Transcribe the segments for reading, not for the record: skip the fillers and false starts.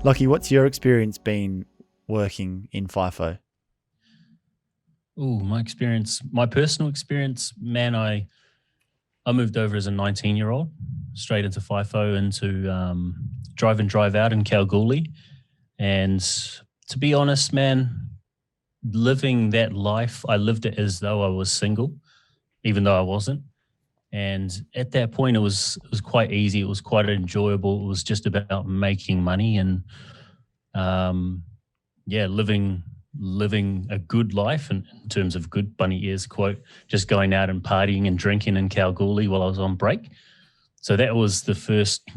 Lachie, what's your experience been working in Fifo? Oh, my personal experience, man, I moved over as a 19-year-old, straight into Fifo, into drive and drive out in Kalgoorlie. And to be honest, man, living that life, I lived it as though I was single, even though I wasn't. And at that point, it was quite easy. It was quite enjoyable. It was just about making money and yeah, living a good life in terms of good bunny ears quote, just going out and partying and drinking in Kalgoorlie while I was on break. So that was the first,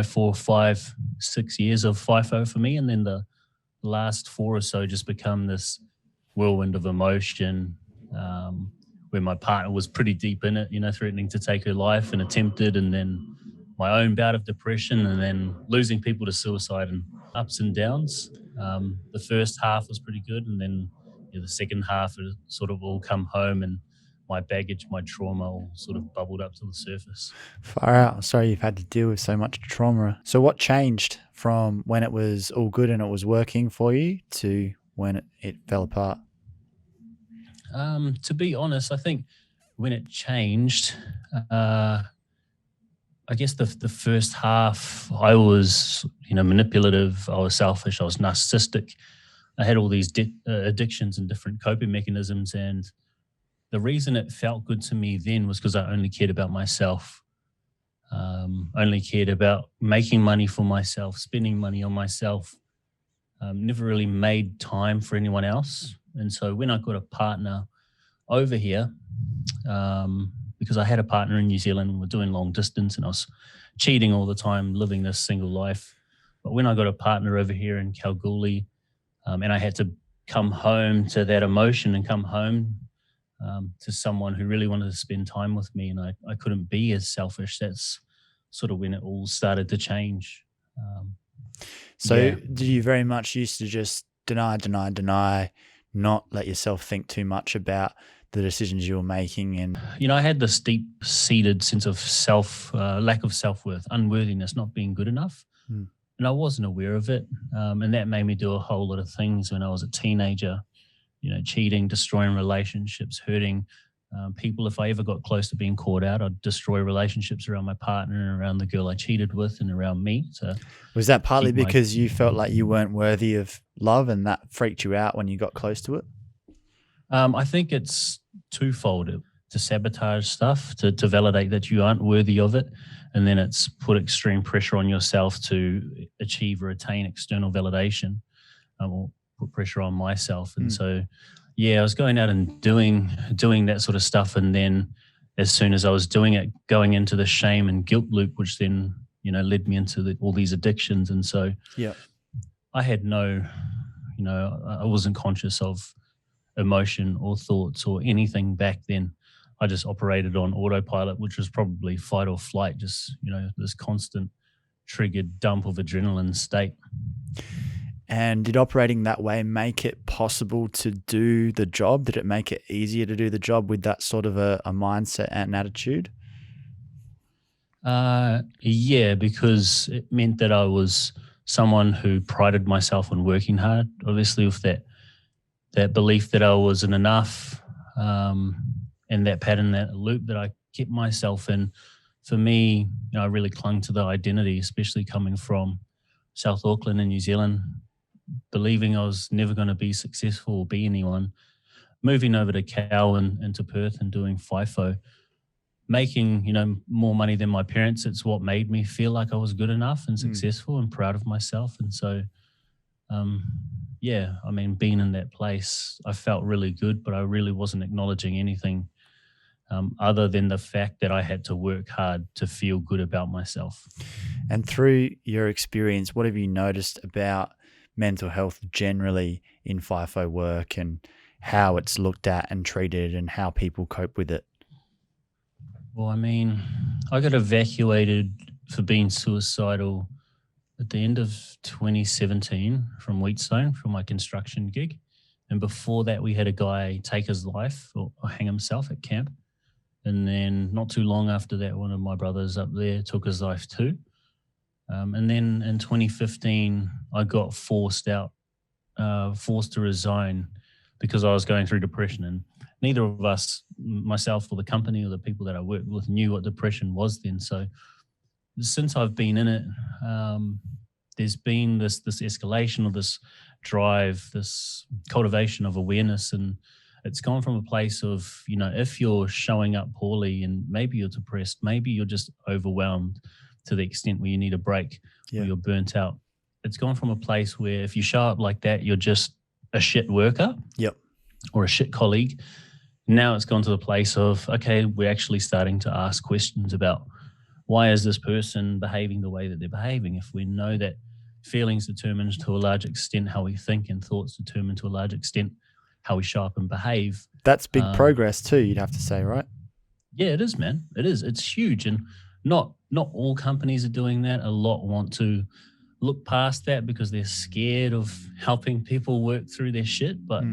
4, 5, 6 years of FIFO for me. And then the last 4 or so just become this whirlwind of emotion, where my partner was pretty deep in it, threatening to take her life and attempted, and then my own bout of depression, and then losing people to suicide and ups and downs. The first half was pretty good, and then the second half it sort of all come home, and my baggage, my trauma all sort of bubbled up to the surface. Far out. Sorry you've had to deal with so much trauma. So what changed from when it was all good and it was working for you to when it fell apart? To be honest, I think when it changed, I guess the first half I was, manipulative, I was selfish, I was narcissistic. I had all these addictions and different coping mechanisms, and the reason it felt good to me then was because I only cared about myself, only cared about making money for myself, spending money on myself, never really made time for anyone else. And so when I got a partner over here, because I had a partner in New Zealand, and we're doing long distance, and I was cheating all the time, living this single life. But when I got a partner over here in Kalgoorlie, and I had to come home to that emotion and come home to someone who really wanted to spend time with me, and I couldn't be as selfish. That's sort of when it all started to change. Did you very much used to just deny, not let yourself think too much about the decisions you were making? And I had this deep-seated sense of lack of self-worth, unworthiness, not being good enough. And I wasn't aware of it. And that made me do a whole lot of things when I was a teenager, cheating, destroying relationships, hurting people. If I ever got close to being caught out, I'd destroy relationships around my partner and around the girl I cheated with and around me. So was that partly because you felt like you weren't worthy of love and that freaked you out when you got close to it? I think it's twofold: to sabotage stuff, to validate that you aren't worthy of it, and then it's put extreme pressure on yourself to achieve or attain external validation, or put pressure on myself. And so, I was going out and doing that sort of stuff, and then as soon as I was doing it, going into the shame and guilt loop, which then led me into all these addictions. And so, I had I wasn't conscious of emotion or thoughts or anything back then. I just operated on autopilot, which was probably fight or flight, just, this constant triggered dump of adrenaline state. And did operating that way make it possible to do the job? Did it make it easier to do the job with that sort of a mindset and attitude? Yeah, because it meant that I was someone who prided myself on working hard, obviously with that belief that I wasn't enough, and that pattern, that loop that I kept myself in. For me, I really clung to the identity, especially coming from South Auckland in New Zealand, believing I was never going to be successful or be anyone. Moving over to Cal and to Perth and doing FIFO, making, more money than my parents, it's what made me feel like I was good enough and successful and proud of myself. And so, being in that place, I felt really good, but I really wasn't acknowledging anything other than the fact that I had to work hard to feel good about myself. And through your experience, what have you noticed about mental health generally in FIFO work and how it's looked at and treated and how people cope with it? Well, I got evacuated for being suicidal at the end of 2017 from Wheatstone, from my construction gig. And before that, we had a guy take his life or hang himself at camp. And then not too long after that, one of my brothers up there took his life too. And then in 2015, I got forced to resign because I was going through depression. And neither of us, myself or the company or the people that I worked with, knew what depression was then. So since I've been in it, there's been this escalation or this drive, this cultivation of awareness, and it's gone from a place of, if you're showing up poorly and maybe you're depressed, maybe you're just overwhelmed to the extent where you need a break or you're burnt out. It's gone from a place where if you show up like that, you're just a shit worker or a shit colleague. Now it's gone to the place of, okay, we're actually starting to ask questions about why is this person behaving the way that they're behaving? If we know that feelings determine to a large extent how we think and thoughts determine to a large extent how we show up and behave. That's big progress too, you'd have to say, right? Yeah, it is, man. It is. It's huge. And not all companies are doing that. A lot want to look past that because they're scared of helping people work through their shit. But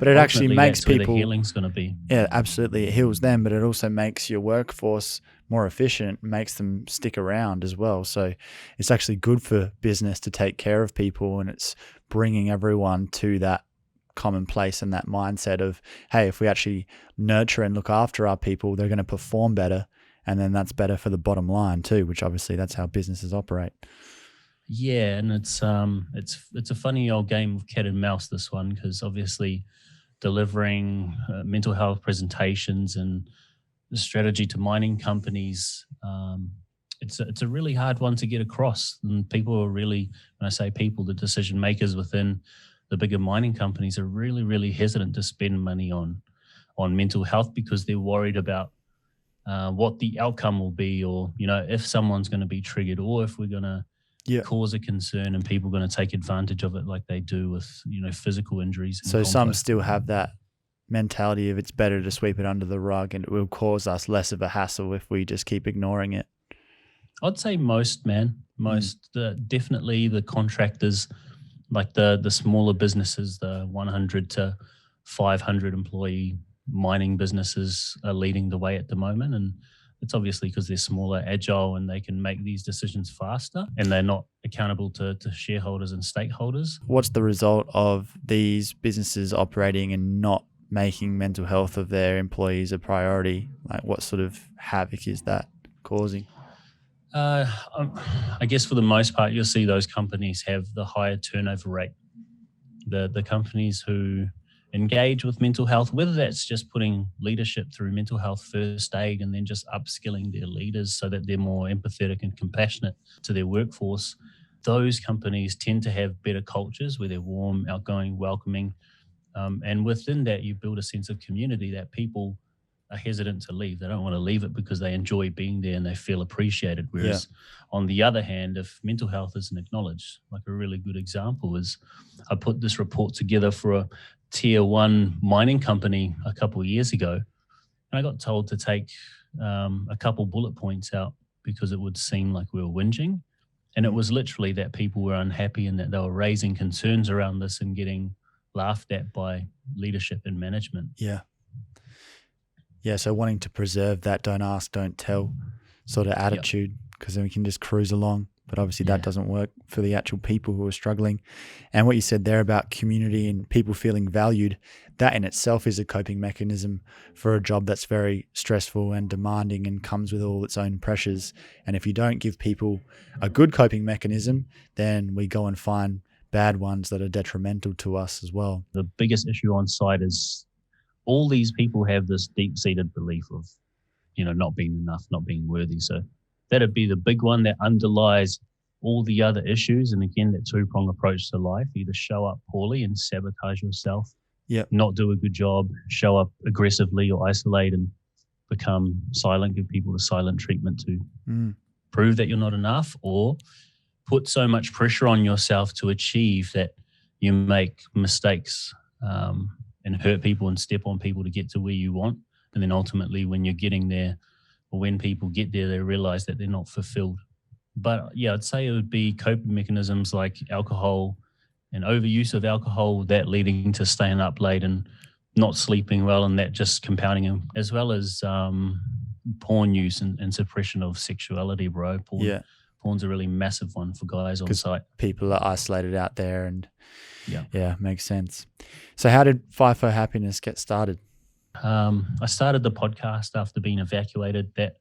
it actually makes that's where people, the healing's going to be. Yeah, absolutely. It heals them, but it also makes your workforce more efficient, makes them stick around as well. So it's actually good for business to take care of people, and it's bringing everyone to that common place and that mindset of, hey, if we actually nurture and look after our people, they're going to perform better, and then that's better for the bottom line too, which obviously that's how businesses operate. Yeah, and it's a funny old game of cat and mouse, this one, because obviously delivering mental health presentations and the strategy to mining companies, it's a really hard one to get across. And people are really, when I say people, the decision makers within the bigger mining companies are really, really hesitant to spend money on mental health because they're worried about what the outcome will be, or if someone's going to be triggered, or if we're going to cause a concern and people are going to take advantage of it like they do with physical injuries. So some still have that mentality of it's better to sweep it under the rug, and it will cause us less of a hassle if we just keep ignoring it. I'd say most, man. Most. Definitely the contractors, like the smaller businesses, the 100 to 500 employee mining businesses are leading the way at the moment. And it's obviously because they're smaller, agile, and they can make these decisions faster, and they're not accountable to shareholders and stakeholders. What's the result of these businesses operating and not making mental health of their employees a priority? Like, what sort of havoc is that causing? I guess for the most part, you'll see those companies have the higher turnover rate. The companies who engage with mental health, whether that's just putting leadership through mental health first aid and then just upskilling their leaders so that they're more empathetic and compassionate to their workforce, those companies tend to have better cultures where they're warm, outgoing, welcoming. And within that, you build a sense of community that people are hesitant to leave. They don't want to leave it because they enjoy being there and they feel appreciated. Whereas on the other hand, if mental health isn't acknowledged, like a really good example is I put this report together for a tier 1 mining company a couple of years ago. And I got told to take a couple bullet points out because it would seem like we were whinging. And it was literally that people were unhappy and that they were raising concerns around this and getting laughed at by leadership and management. Yeah, so wanting to preserve that don't ask, don't tell sort of attitude, because then we can just cruise along. But obviously that doesn't work for the actual people who are struggling. And what you said there about community and people feeling valued, that in itself is a coping mechanism for a job that's very stressful and demanding and comes with all its own pressures. And if you don't give people a good coping mechanism, then we go and find bad ones that are detrimental to us as well. The biggest issue on site is all these people have this deep-seated belief of, not being enough, not being worthy. So that'd be the big one that underlies all the other issues. And again, that two-prong approach to life, either show up poorly and sabotage yourself, not do a good job, show up aggressively or isolate and become silent, give people the silent treatment to prove that you're not enough, or put so much pressure on yourself to achieve that you make mistakes and hurt people and step on people to get to where you want. And then ultimately when you're getting there, or when people get there, they realize that they're not fulfilled. But yeah, I'd say it would be coping mechanisms like alcohol and overuse of alcohol, that leading to staying up late and not sleeping well, and that just compounding them, as well as porn use and suppression of sexuality, bro. Porn's a really massive one for guys on site. People are isolated out there, and yeah, makes sense. So how did Fifo Happiness get started? I started the podcast after being evacuated. That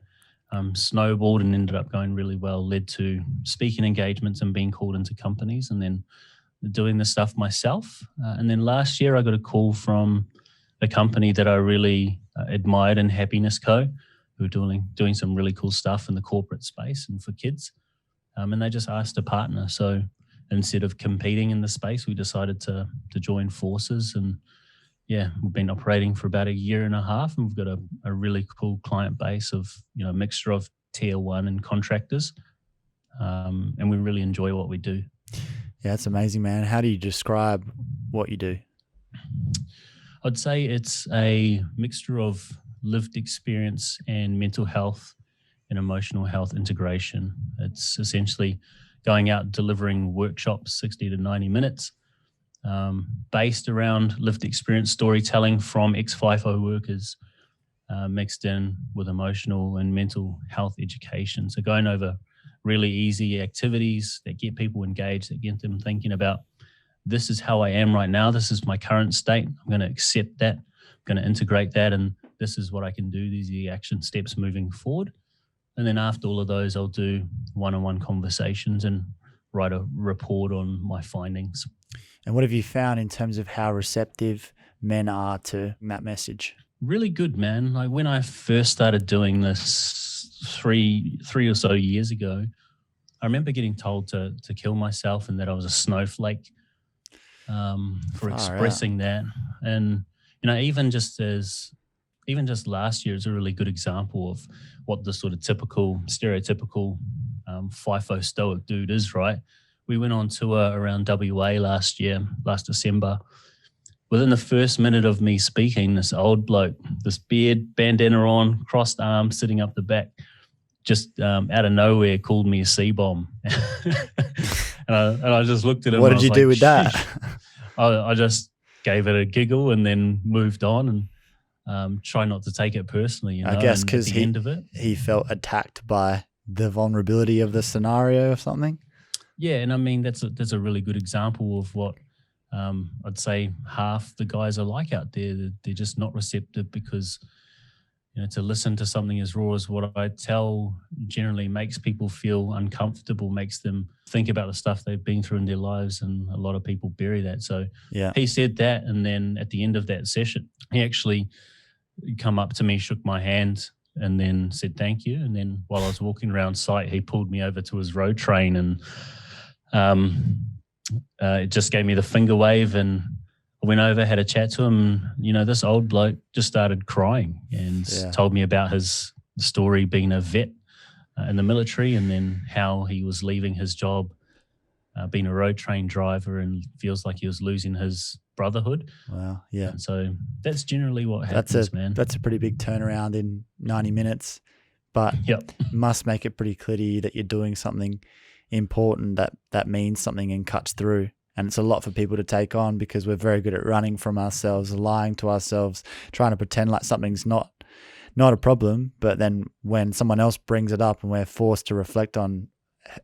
snowballed and ended up going really well, led to speaking engagements and being called into companies, and then doing the stuff myself. And then last year I got a call from a company that I really admired in Happiness Co, who were doing some really cool stuff in the corporate space and for kids. And they just asked to partner. So instead of competing in the space, we decided to join forces. And yeah, we've been operating for about 1.5 years, and we've got a really cool client base of, a mixture of tier 1 and contractors. And we really enjoy what we do. Yeah, it's amazing, man. How do you describe what you do? I'd say it's a mixture of lived experience and mental health and emotional health integration. It's essentially going out delivering workshops, 60 to 90 minutes, based around lived experience storytelling from ex-FIFO workers, mixed in with emotional and mental health education. So going over really easy activities that get people engaged, that get them thinking about, this is how I am right now. This is my current state. I'm going to accept that. I'm going to integrate that. And this is what I can do. These are the action steps moving forward. And then after all of those, I'll do one-on-one conversations and write a report on my findings. And what have you found in terms of how receptive men are to that message? Really good, man. Like when I first started doing this three or so years ago, I remember getting told to kill myself and that I was a snowflake for expressing that. And, even just last year is a really good example of what the sort of stereotypical FIFO stoic dude is, right? We went on tour around WA last December. Within the first minute of me speaking, this old bloke, this beard, bandana on, crossed arms, sitting up the back, just out of nowhere called me a C-bomb. and I just looked at him. What did you do with that? I just gave it a giggle and then moved on and try not to take it personally. I guess because he felt attacked by the vulnerability of the scenario or something. Yeah, and I mean that's a really good example of what I'd say half the guys are like out there. They're just not receptive because to listen to something as raw as what I tell generally makes people feel uncomfortable, makes them think about the stuff they've been through in their lives, and a lot of people bury that. So he said that, and then at the end of that session, he actually come up to me, shook my hand, and then said thank you. And then while I was walking around site, he pulled me over to his road train and it just gave me the finger wave, and I went over, had a chat to him. This old bloke just started crying and told me about his story being a vet in the military, and then how he was leaving his job, being a road train driver, and feels like he was losing his brotherhood. Wow, yeah. And so that's generally what happens, man. That's a pretty big turnaround in 90 minutes, but must make it pretty clear to you that you're doing something important that means something and cuts through. And it's a lot for people to take on because we're very good at running from ourselves, lying to ourselves, trying to pretend like something's not a problem. But then when someone else brings it up and we're forced to reflect on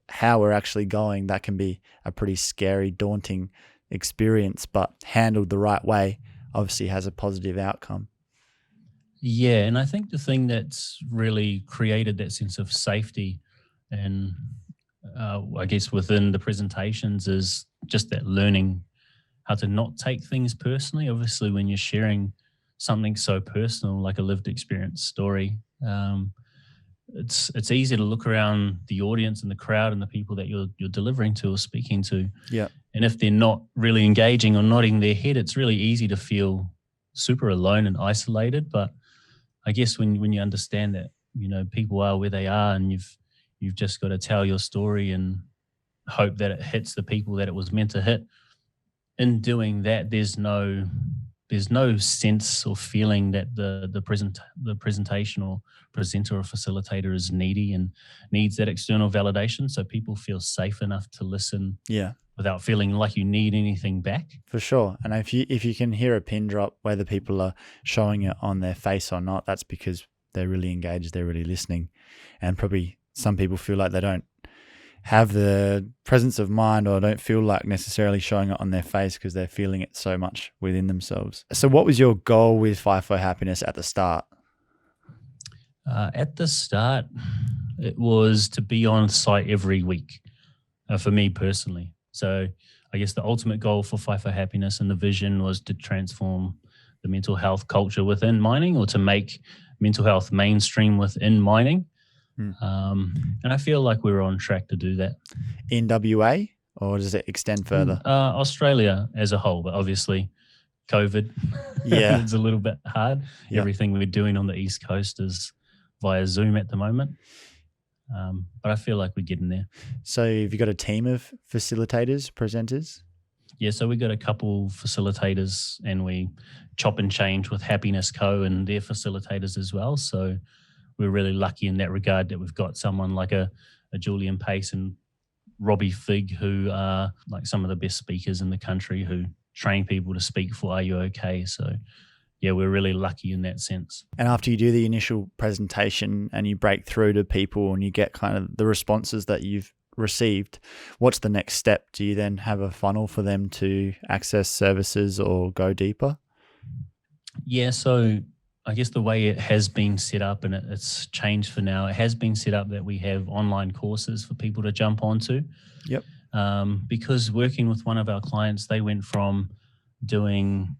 how we're actually going, that can be a pretty scary, daunting experience, but handled the right way obviously has a positive outcome. Yeah, and I think the thing that's really created that sense of safety and I guess within the presentations is just that learning how to not take things personally. Obviously, when you're sharing something so personal like a lived experience story, it's easy to look around the audience and the crowd and the people that you're delivering to or speaking to. Yeah. And if they're not really engaging or nodding their head, it's really easy to feel super alone and isolated. But I guess when you understand that, people are where they are, and you've just got to tell your story and hope that it hits the people that it was meant to hit. In doing that, there's no sense or feeling that the presentation or presenter or facilitator is needy and needs that external validation. So people feel safe enough to listen without feeling like you need anything back. For sure. And if you can hear a pin drop, whether people are showing it on their face or not, that's because they're really engaged, they're really listening. And probably some people feel like they don't have the presence of mind or don't feel like necessarily showing it on their face because they're feeling it so much within themselves. So what was your goal with Fifo Happiness at the start? At the start, it was to be on site every week for me personally. So I guess the ultimate goal for Fifo Happiness and the vision was to transform the mental health culture within mining, or to make mental health mainstream within mining. And I feel like we're on track to do that. In WA, or does it extend further? Australia as a whole, but obviously COVID, it's a little bit hard. Yeah. Everything we're doing on the East Coast is via Zoom at the moment. But I feel like we're getting there. So have you got a team of facilitators, presenters? Yeah, so we got a couple facilitators, and we chop and change with Happiness Co. and their facilitators as well. So we're really lucky in that regard that we've got someone like a Julian Pace and Robbie Fig, who are like some of the best speakers in the country, who train people to speak for Are You OK? So yeah, we're really lucky in that sense. And after you do the initial presentation and you break through to people and you get kind of the responses that you've received, what's the next step? Do you then have a funnel for them to access services or go deeper? Yeah, so I guess the way it has been set up, and it's changed for now, it has been set up that we have online courses for people to jump onto. Yep. Because working with one of our clients, they went from doing,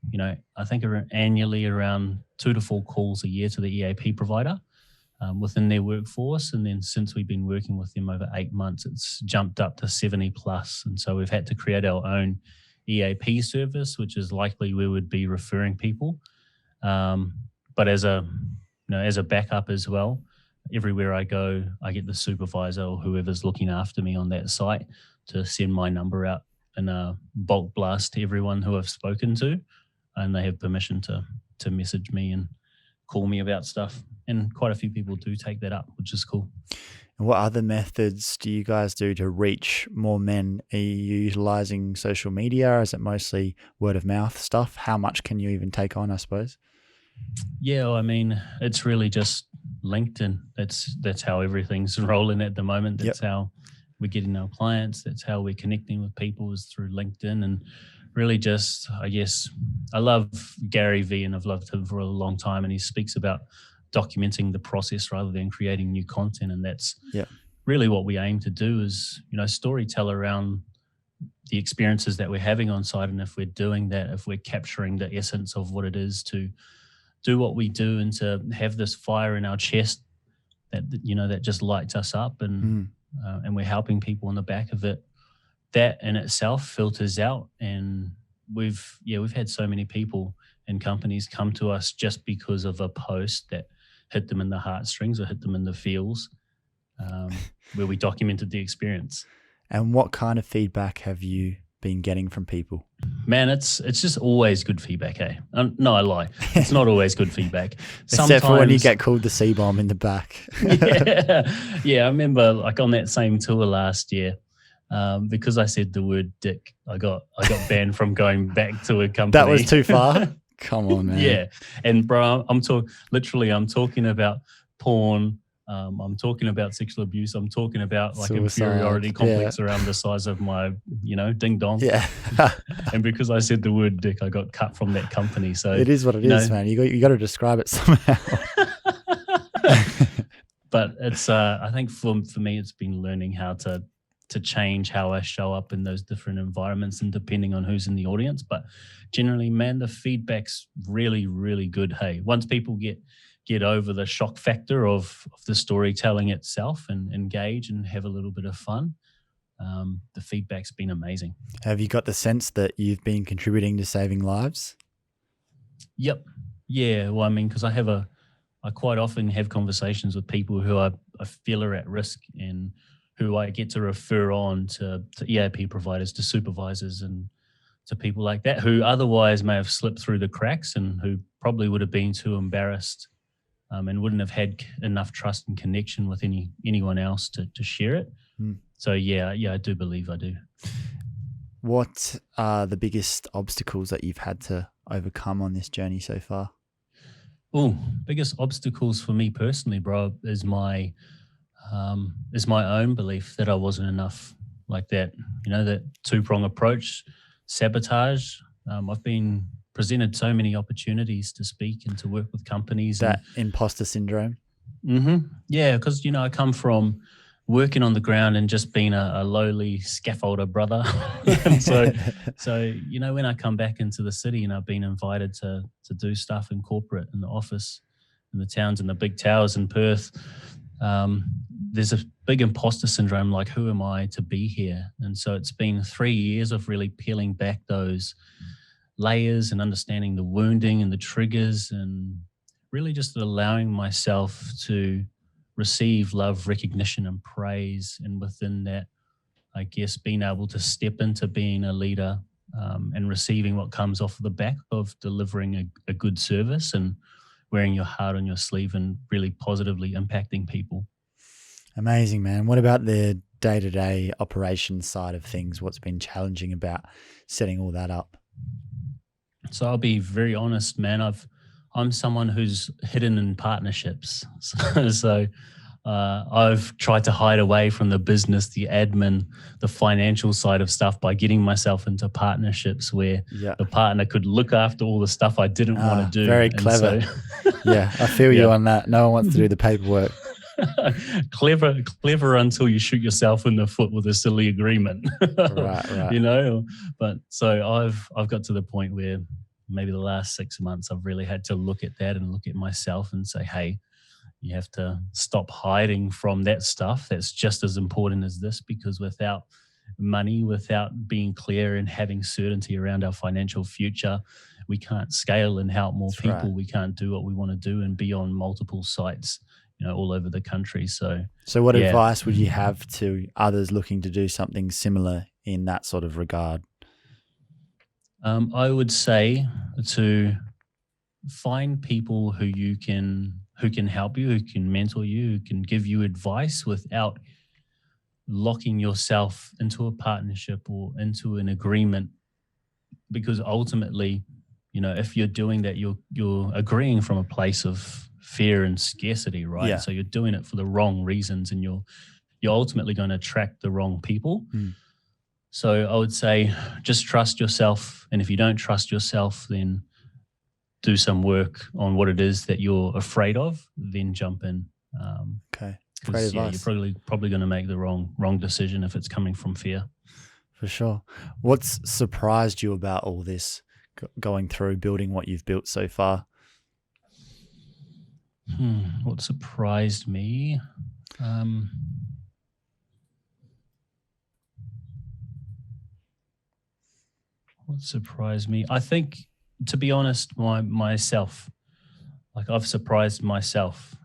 I think annually around 2 to 4 calls a year to the EAP provider within their workforce. And then since we've been working with them over 8 months, it's jumped up to 70 plus. And so we've had to create our own EAP service, which is likely we would be referring people. But as a backup as well, everywhere I go, I get the supervisor or whoever's looking after me on that site to send my number out in a bulk blast to everyone who I've spoken to, and they have permission to message me and call me about stuff. And quite a few people do take that up, which is cool. And what other methods do you guys do to reach more men? Are you utilizing social media? Or is it mostly word of mouth stuff? How much can you even take on, I suppose? Yeah, well, I mean, it's really just LinkedIn. That's how everything's rolling at the moment. That's how we're getting our clients. That's how we're connecting with people, is through LinkedIn. And really just, I guess, I love Gary Vee, and I've loved him for a long time. And he speaks about documenting the process rather than creating new content. And that's really what we aim to do, is, storytell around the experiences that we're having on site. And if we're doing that, if we're capturing the essence of what it is to do what we do and to have this fire in our chest that just lights us up, and we're helping people on the back of it, that in itself filters out. And we've had so many people and companies come to us just because of a post that hit them in the heartstrings or hit them in the feels, where we documented the experience. And what kind of feedback have you been getting from people? Man, it's just always good feedback, eh? No, I lie. It's not always good feedback. Except for when you get called the C-bomb in the back. Yeah, I remember like on that same tour last year, because I said the word dick, I got banned from going back to a company. That was too far? Come on, man. Yeah. And bro, I'm talking about porn. I'm talking about sexual abuse. I'm talking about like suicide, inferiority complex around the size of my, ding dong. Yeah. And because I said the word dick, I got cut from that company. So it is what it is, man. You got to describe it somehow. But it's, I think for me, it's been learning how to change how I show up in those different environments, and depending on who's in the audience. But generally, man, the feedback's really, really good. Hey, once people get over the shock factor of the storytelling itself and engage and have a little bit of fun, the feedback's been amazing. Have you got the sense that you've been contributing to saving lives? Yep. Yeah. Well, I mean, because I quite often have conversations with people who I feel are at risk, and who I get to refer on to EAP providers, to supervisors, and to people like that who otherwise may have slipped through the cracks, and who probably would have been too embarrassed and wouldn't have had enough trust and connection with anyone else to share it. So yeah, I do believe I do. What are the biggest obstacles that you've had to overcome on this journey so far? Biggest obstacles for me personally, bro, is my is my own belief that I wasn't enough, like that, that two-prong approach, sabotage. I've been presented so many opportunities to speak and to work with companies. That imposter syndrome. Yeah, because, I come from working on the ground and just being a lowly scaffolder brother. And so, when I come back into the city and I've been invited to do stuff in corporate, in the office, in the towns and the big towers in Perth, there's a big imposter syndrome, like, who am I to be here? And so it's been 3 years of really peeling back those layers and understanding the wounding and the triggers, and really just allowing myself to receive love, recognition, and praise. And within that, I guess, being able to step into being a leader, and receiving what comes off the back of delivering a good service and wearing your heart on your sleeve and really positively impacting people. Amazing, man. What about the day-to-day operations side of things? What's been challenging about setting all that up? So I'll be very honest, man. I'm someone who's hidden in partnerships. So I've tried to hide away from the business, the admin, the financial side of stuff by getting myself into partnerships where the partner could look after all the stuff I didn't want to do. Very clever. Yeah, I feel you on that. No one wants to do the paperwork. Clever until you shoot yourself in the foot with a silly agreement. Right. But so I've got to the point where maybe the last 6 months I've really had to look at that and look at myself and say, hey, you have to stop hiding from that stuff that's just as important as this, because without money, without being clear and having certainty around our financial future, we can't scale and help more people. Right. We can't do what we want to do and be on multiple sites, all over the country. So what advice would you have to others looking to do something similar in that sort of regard? I would say to find people who can help you, who can mentor you, who can give you advice without locking yourself into a partnership or into an agreement. Because ultimately, if you're doing that, you're agreeing from a place of fear and scarcity, right? Yeah. So you're doing it for the wrong reasons, and you're ultimately going to attract the wrong people. So I would say just trust yourself. And if you don't trust yourself, then do some work on what it is that you're afraid of, then jump in. Okay. Great advice. You're probably going to make the wrong decision if it's coming from fear. For sure. What's surprised you about all this, going through building what you've built so far? What surprised me? What surprised me? I think, to be honest, myself. Like, I've surprised myself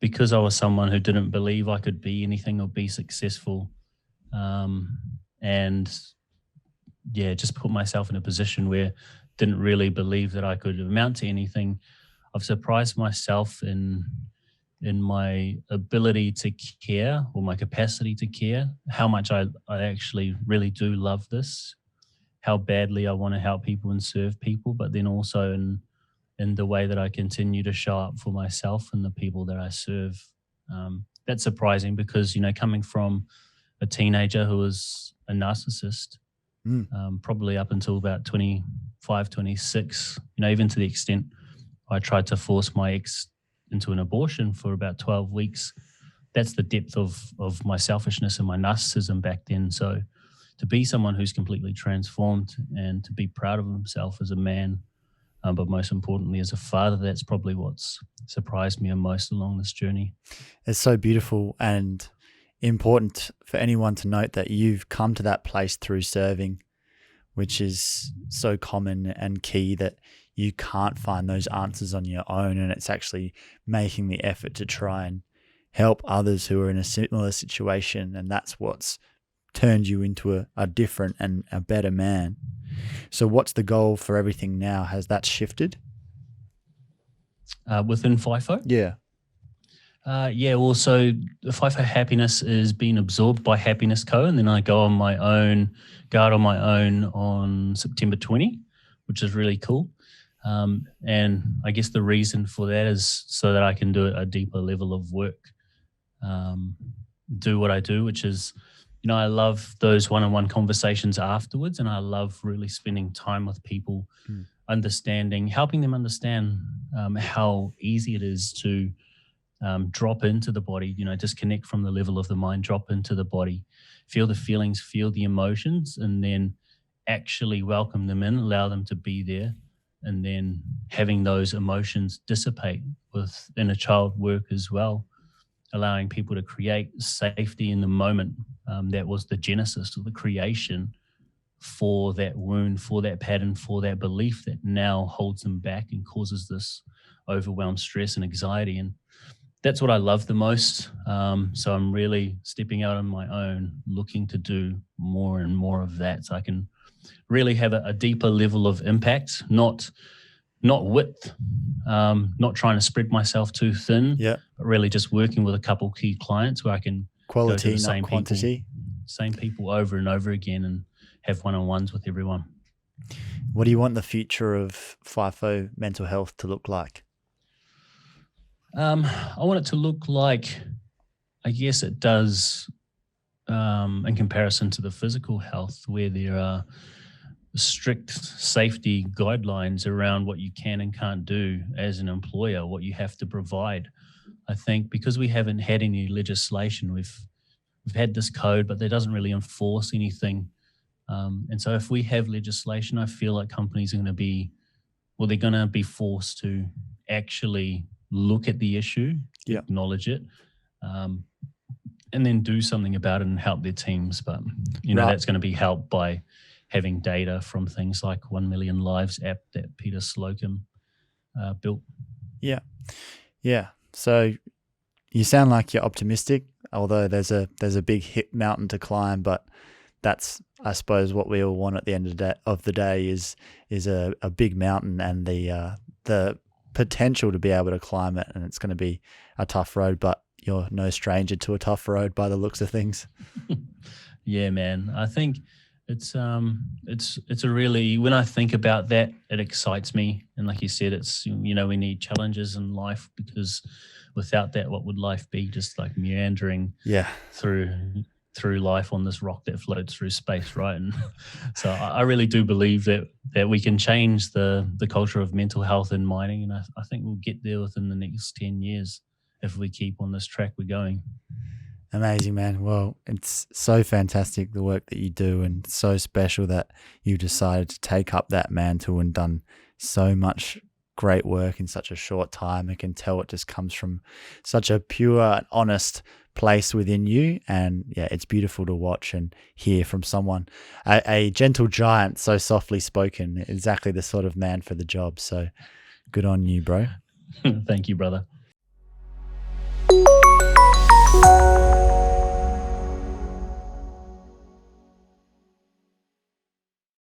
because I was someone who didn't believe I could be anything or be successful, and just put myself in a position where didn't really believe that I could amount to anything. I've surprised myself in my ability to care, or my capacity to care, how much I actually really do love this, how badly I want to help people and serve people, but then also in the way that I continue to show up for myself and the people that I serve. That's surprising because, coming from a teenager who was a narcissist, probably up until about 25, 26, even to the extent I tried to force my ex into an abortion for about 12 weeks. That's the depth of my selfishness and my narcissism back then. So to be someone who's completely transformed and to be proud of himself as a man, but most importantly as a father, that's probably what's surprised me most along this journey. It's so beautiful and important for anyone to note that you've come to that place through serving, which is so common and key, that you can't find those answers on your own, and it's actually making the effort to try and help others who are in a similar situation, and that's what's turned you into a different and a better man. So what's the goal for everything now? Has that shifted? Within Fifo? Yeah. Well, so Fifo Happiness is being absorbed by Happiness Co, and then I go out on my own on September 20, which is really cool. And I guess the reason for that is so that I can do a deeper level of work do what I do, which is, I love those one-on-one conversations afterwards, and I love really spending time with people, helping them understand how easy it is to drop into the body, disconnect from the level of the mind, drop into the body, feel the feelings, feel the emotions, and then actually welcome them in, allow them to be there, and then having those emotions dissipate with inner child work as well, allowing people to create safety in the moment. That was the genesis of the creation for that wound, for that pattern, for that belief that now holds them back and causes this overwhelmed stress and anxiety. And that's what I love the most. So I'm really stepping out on my own, looking to do more and more of that, so I can really have a deeper level of impact, not width, not trying to spread myself too thin, but really just working with a couple key clients where I can quality, go to the not quantity. Same people over and over again, and have one-on-ones with everyone. What do you want the future of Fifo mental health to look like? I want it to look like, I guess it does, in comparison to the physical health, where there are strict safety guidelines around what you can and can't do as an employer, what you have to provide. I think because we haven't had any legislation, we've had this code, but that doesn't really enforce anything. And so if we have legislation, I feel like companies are they're going to be forced to actually look at the issue, acknowledge it, and then do something about it and help their teams. But, that's going to be helped by having data from things like 1 Million Lives app that Peter Slocum built. Yeah. So you sound like you're optimistic, although there's a big mountain to climb, but that's, I suppose, what we all want at the end of the day is a big mountain and the potential to be able to climb it. And it's going to be a tough road, but you're no stranger to a tough road by the looks of things. Yeah, man. I think it's a really, when I think about that, it excites me. And like you said, it's, we need challenges in life, because without that, what would life be? Just like meandering through life on this rock that floats through space, right? And so I really do believe that we can change the culture of mental health in mining, and I think we'll get there within the next 10 years if we keep on this track we're going. Amazing, man. Well, it's so fantastic, the work that you do, and so special that you decided to take up that mantle and done so much great work in such a short time. I can tell it just comes from such a pure and honest place within you, and it's beautiful to watch and hear from someone, a gentle giant, so softly spoken, exactly the sort of man for the job. So good on you, bro. Thank you, brother.